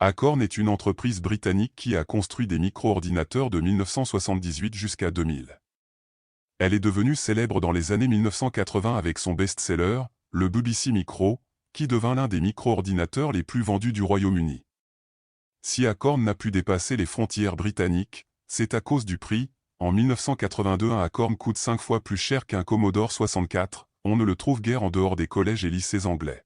Acorn est une entreprise britannique qui a construit des micro-ordinateurs de 1978 jusqu'à 2000. Elle est devenue célèbre dans les années 1980 avec son best-seller, le BBC Micro, qui devint l'un des micro-ordinateurs les plus vendus du Royaume-Uni. Si Acorn n'a pu dépasser les frontières britanniques, c'est à cause du prix. En 1982, un Acorn coûte 5 fois plus cher qu'un Commodore 64, on ne le trouve guère en dehors des collèges et lycées anglais.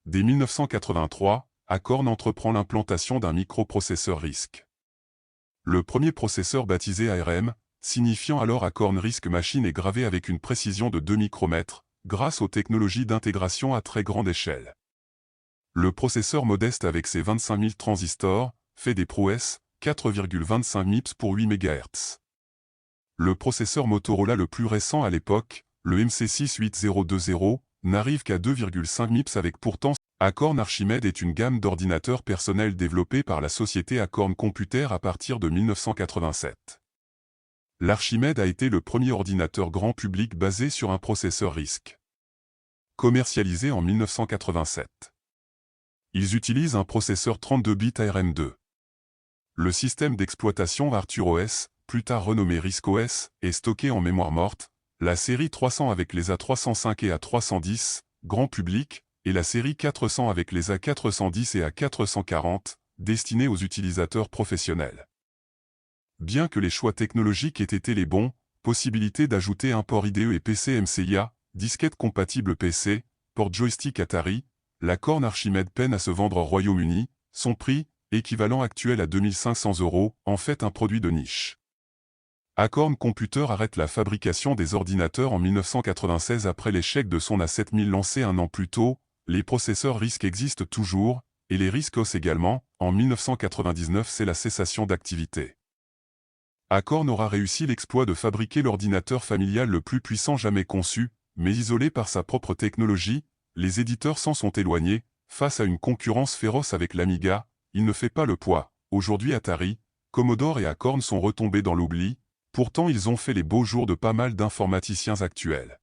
Dès 1983, Acorn entreprend l'implantation d'un microprocesseur RISC. Le premier processeur baptisé ARM, signifiant alors Acorn RISC Machine, est gravé avec une précision de 2 micromètres, grâce aux technologies d'intégration à très grande échelle. Le processeur modeste avec ses 25 000 transistors, fait des prouesses, 4,25 MIPS pour 8 MHz. Le processeur Motorola le plus récent à l'époque, le MC68020, n'arrive qu'à 2,5 MIPS avec pourtant Acorn Archimède est une gamme d'ordinateurs personnels développée par la société Acorn Computer à partir de 1987. L'Archimède a été le premier ordinateur grand public basé sur un processeur RISC. Commercialisé en 1987. Ils utilisent un processeur 32 bits ARM2. Le système d'exploitation ArthurOS, plus tard renommé RISC-OS, est stocké en mémoire morte, la série 300 avec les A305 et A310, grand public, et la série 400 avec les A410 et A440, destinés aux utilisateurs professionnels. Bien que les choix technologiques aient été les bons, possibilité d'ajouter un port IDE et PC MCIA, disquette compatible PC, port joystick Atari, l'Acorn Archimède peine à se vendre au Royaume-Uni, son prix, équivalent actuel à 2500 €, en fait un produit de niche. Acorn Computer arrête la fabrication des ordinateurs en 1996 après l'échec de son A7000 lancé un an plus tôt. Les processeurs RISC existent toujours, et les RISC-OS également. En 1999, c'est la cessation d'activité. Acorn aura réussi l'exploit de fabriquer l'ordinateur familial le plus puissant jamais conçu, mais isolé par sa propre technologie. Les éditeurs s'en sont éloignés, face à une concurrence féroce avec l'Amiga, il ne fait pas le poids. Aujourd'hui Atari, Commodore et Acorn sont retombés dans l'oubli, pourtant ils ont fait les beaux jours de pas mal d'informaticiens actuels.